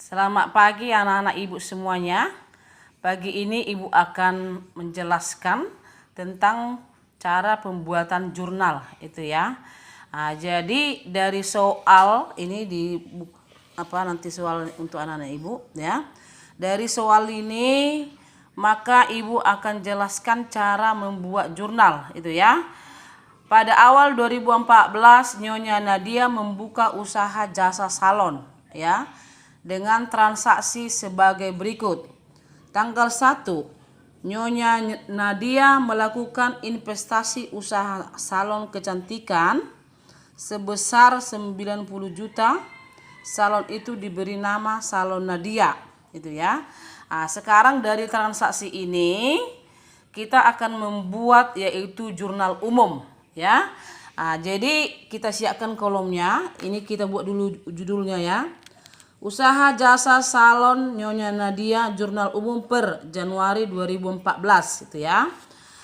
Selamat pagi anak-anak ibu semuanya. Pagi ini ibu akan menjelaskan tentang cara pembuatan jurnal itu ya. Jadi dari soal ini nanti soal untuk anak-anak ibu ya. Dari soal ini maka ibu akan jelaskan cara membuat jurnal itu ya. Pada awal 2014 Nyonya Nadia membuka usaha jasa salon ya dengan transaksi sebagai berikut. Tanggal 1, Nyonya Nadia melakukan investasi usaha salon kecantikan sebesar 90 juta. Salon itu diberi nama Salon Nadia, itu ya. Sekarang dari transaksi ini kita akan membuat yaitu jurnal umum, ya. Jadi kita siapkan kolomnya. Ini kita buat dulu judulnya ya. Usaha jasa salon Nyonya Nadia jurnal umum per Januari 2014 itu ya.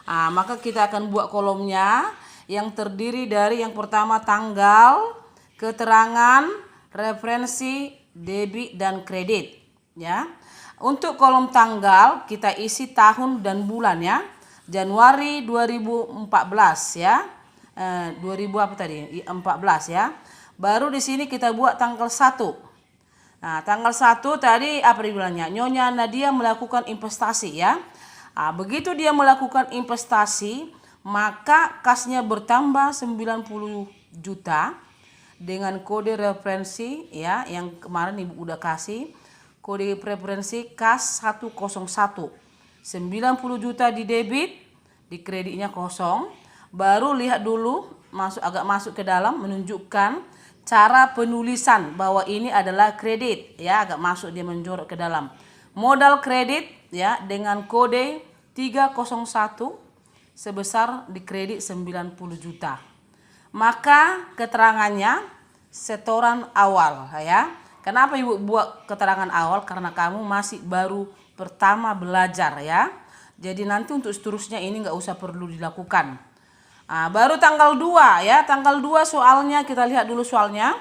Maka kita akan buat kolomnya yang terdiri dari yang pertama tanggal, keterangan, referensi, debit dan kredit ya. Untuk kolom tanggal kita isi tahun dan bulan ya. Januari 2014 ya. 2014 ya. Baru di sini kita buat tanggal 1. Nah, tanggal 1 tadi apa dibilangnya? Nyonya Nadia melakukan investasi ya. Begitu dia melakukan investasi, maka kasnya bertambah 90 juta dengan kode referensi ya, yang kemarin Ibu udah kasih. Kode referensi kas 101. 90 juta di debit, di kreditnya kosong. Baru lihat dulu, agak masuk ke dalam menunjukkan cara penulisan bahwa ini adalah kredit ya, agak masuk dia menjorok ke dalam. Modal kredit ya dengan kode 301 sebesar di kredit 90 juta. Maka keterangannya setoran awal ya. Kenapa Ibu buat keterangan awal? Karena kamu masih baru pertama belajar ya. Jadi nanti untuk seterusnya ini nggak usah perlu dilakukan. Baru tanggal 2 ya, tanggal 2 soalnya kita lihat dulu soalnya.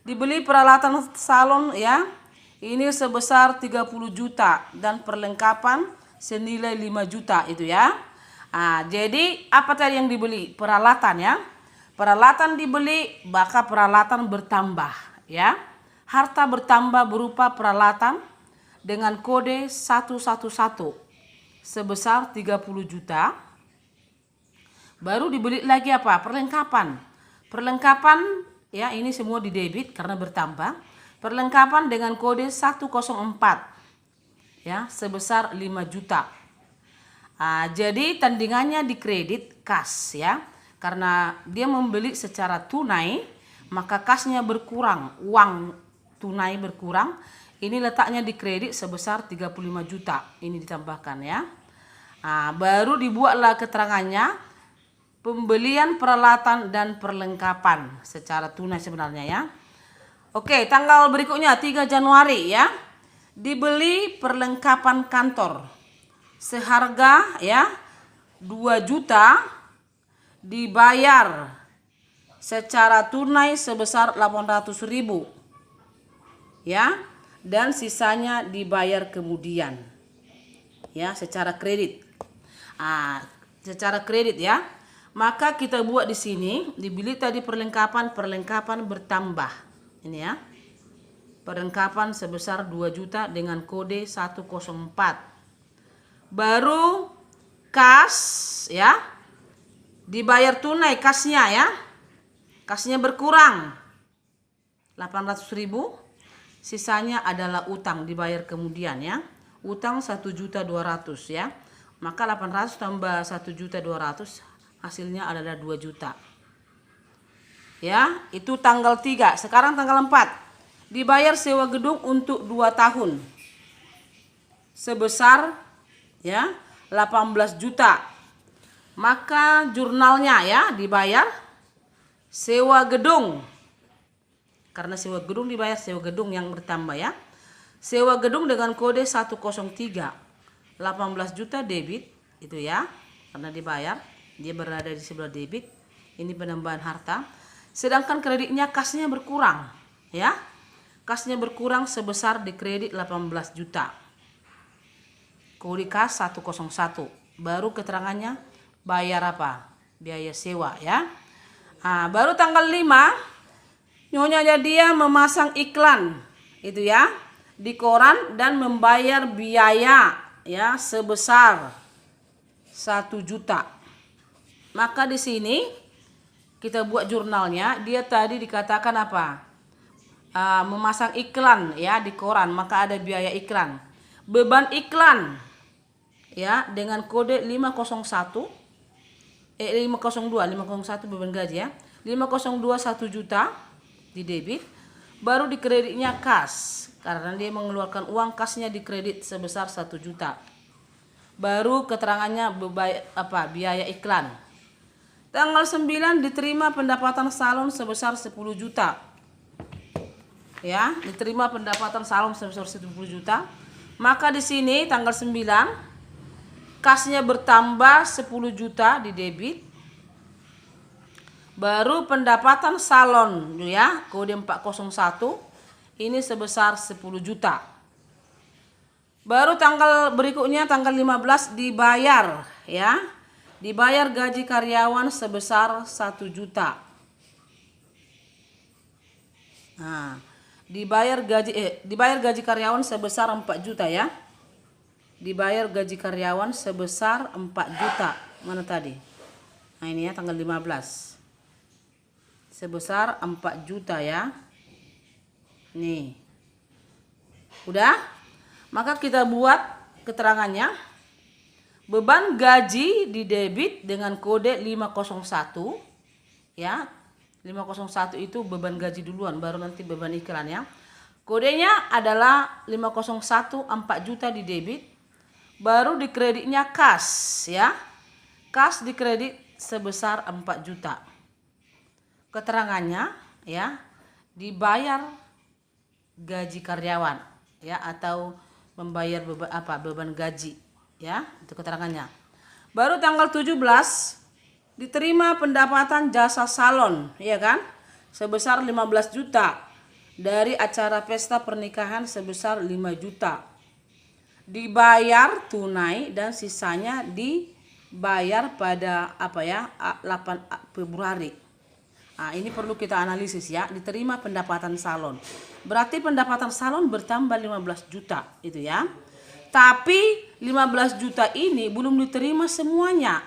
Dibeli peralatan salon ya, ini sebesar 30 juta dan perlengkapan senilai 5 juta itu ya. Jadi apa tadi yang dibeli? Peralatan ya. Peralatan dibeli, maka peralatan bertambah ya. Harta bertambah berupa peralatan dengan kode 111 sebesar 30 juta. Baru dibeli lagi apa? Perlengkapan. Perlengkapan ya, ini semua di debit karena bertambah. Perlengkapan dengan kode 104 ya, sebesar 5 juta. Jadi tandingannya di kredit kas ya. Karena dia membeli secara tunai, maka kasnya berkurang, uang tunai berkurang. Ini letaknya di kredit sebesar 35 juta. Ini ditambahkan ya. Baru dibuatlah keterangannya. Pembelian peralatan dan perlengkapan secara tunai sebenarnya ya. Oke, tanggal berikutnya 3 Januari ya. Dibeli perlengkapan kantor seharga ya 2 juta, dibayar secara tunai sebesar 800.000 ya, dan sisanya dibayar kemudian ya secara kredit. Secara kredit ya. Maka kita buat di sini, dibeli tadi perlengkapan bertambah. Ini ya. Perlengkapan sebesar 2 juta dengan kode 104. Baru kas ya. Dibayar tunai kasnya ya. Kasnya berkurang 800.000. Sisanya adalah utang dibayar kemudian ya. Utang 1.200.000 ya. Maka 800 tambah 1.200.000 hasilnya adalah 2 juta. Ya, itu tanggal 3. Sekarang tanggal 4. Dibayar sewa gedung untuk 2 tahun. Sebesar ya 18 juta. Maka jurnalnya ya dibayar sewa gedung. Karena sewa gedung dibayar sewa gedung yang bertambah ya. Sewa gedung dengan kode 103. 18 juta debit itu ya. Karena dibayar. Dia berada di sebelah debit. Ini penambahan harta. Sedangkan kreditnya kasnya berkurang ya. kasnya berkurang sebesar dikredit 18 juta. Kode kas 101. Baru keterangannya bayar apa? Biaya sewa ya. Nah, baru tanggal 5 Nyonya dia memasang iklan itu ya di koran dan membayar biaya ya sebesar 1 juta. Maka di sini kita buat jurnalnya, dia tadi dikatakan apa? Memasang iklan ya di koran, maka ada biaya iklan. Beban iklan ya dengan kode 501 501 beban gaji ya. 502 1 juta di debit, baru di kreditnya kas karena dia mengeluarkan uang, kasnya di kredit sebesar 1 juta. Baru keterangannya biaya iklan. Tanggal 9 diterima pendapatan salon sebesar 10 juta. Ya, diterima pendapatan salon sebesar 10 juta. Maka di sini tanggal 9 kasnya bertambah 10 juta di debit. Baru pendapatan salon ya, kode 401 ini sebesar 10 juta. Baru tanggal berikutnya tanggal 15 dibayar ya. Dibayar gaji karyawan sebesar 1 juta. Nah, dibayar gaji karyawan sebesar 4 juta ya. Dibayar gaji karyawan sebesar 4 juta. Mana tadi? Nah, ini ya tanggal 15. Sebesar 4 juta ya. Nih. Udah? Maka kita buat keterangannya. Beban gaji di debit dengan kode 501 ya. 501 itu beban gaji duluan, baru nanti beban iklan ya. Kodenya adalah 501 4 juta di debit, baru di kreditnya kas ya. Kas di kredit sebesar 4 juta. Keterangannya ya, dibayar gaji karyawan ya atau membayar beban gaji. Ya, itu keterangannya. Baru tanggal 17 diterima pendapatan jasa salon, ya kan? Sebesar 15 juta dari acara pesta pernikahan sebesar 5 juta. Dibayar tunai dan sisanya dibayar pada 8 Februari. Nah, ini perlu kita analisis ya, diterima pendapatan salon. Berarti pendapatan salon bertambah 15 juta itu ya. Tapi 15 juta ini belum diterima semuanya.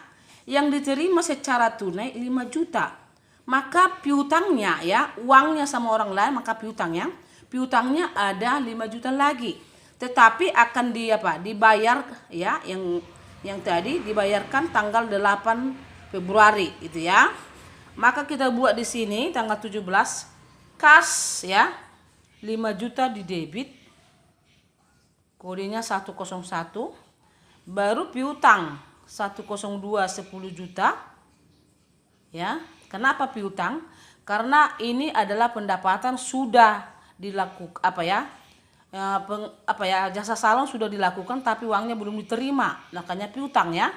Yang diterima secara tunai 5 juta. Maka piutangnya ya, uangnya sama orang lain, maka piutangnya ada 5 juta lagi. Tetapi akan dibayar ya, yang tadi dibayarkan tanggal 8 Februari itu ya. Maka kita buat di sini tanggal 17 kas ya 5 juta di debit. Kodenya 101, baru piutang 102 10 juta ya. Kenapa piutang? Karena ini adalah pendapatan sudah dilakukan jasa salon sudah dilakukan tapi uangnya belum diterima, makanya piutang ya.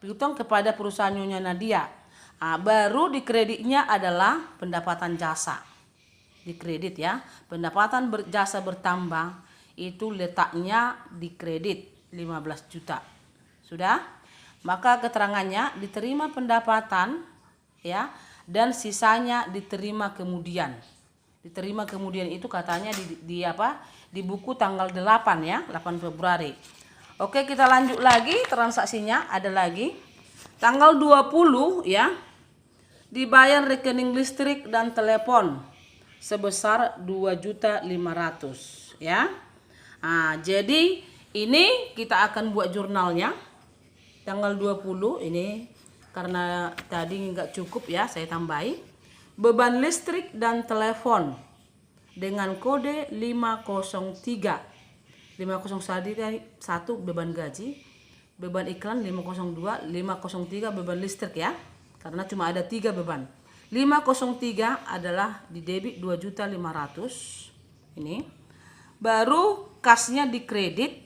Piutang kepada perusahaan Nyonya Nadia. Nah, baru di kreditnya adalah pendapatan jasa. Di kredit ya, pendapatan jasa bertambah itu letaknya di kredit 15 juta. Sudah? Maka keterangannya diterima pendapatan ya dan sisanya diterima kemudian. Diterima kemudian itu katanya di buku tanggal 8 ya, 8 Februari. Oke, kita lanjut lagi transaksinya, ada lagi. Tanggal 20 ya. Dibayar rekening listrik dan telepon sebesar 2.500.000 ya. Nah, jadi ini kita akan buat jurnalnya tanggal 20 ini karena tadi nggak cukup ya, saya tambahi. Beban listrik dan telepon dengan kode 503. 501 beban gaji, beban iklan 502, 503 beban listrik ya. Karena cuma ada 3 beban. 503 adalah di debit 2.500.000 ini. Baru kasnya di kredit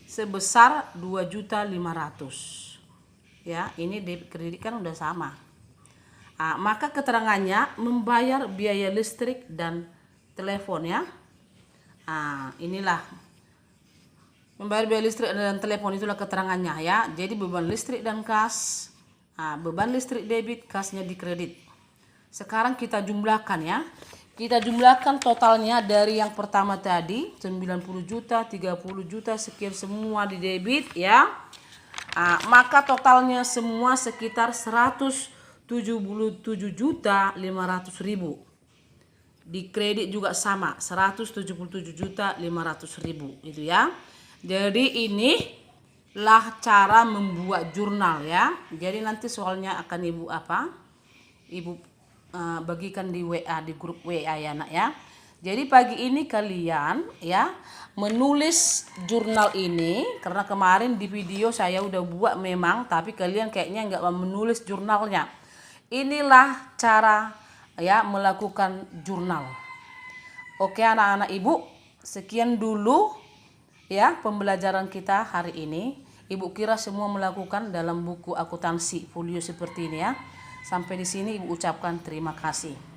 sebesar 2.500.000 ya. Ini debit kredit kan udah sama. Maka keterangannya membayar biaya listrik dan telepon ya Inilah membayar biaya listrik dan telepon, itulah keterangannya ya. Jadi beban listrik dan kas, beban listrik debit, kasnya di kredit. Sekarang kita jumlahkan ya. Kita jumlahkan totalnya dari yang pertama tadi 90 juta, 30 juta, sekian semua di debit ya. Maka totalnya semua sekitar 177 juta 500 ribu. Di kredit juga sama 177 juta 500 ribu itu ya. Jadi inilah cara membuat jurnal ya. Jadi nanti soalnya akan Ibu bagikan di WA, di grup WA ya nak ya. Jadi pagi ini kalian ya menulis jurnal ini, karena kemarin di video saya udah buat memang, tapi kalian kayaknya nggak mau menulis jurnalnya. Inilah cara ya melakukan jurnal. Oke anak-anak ibu, sekian dulu ya pembelajaran kita hari ini. Ibu kira semua melakukan dalam buku akuntansi folio seperti ini ya. Sampai di sini ibu ucapkan terima kasih.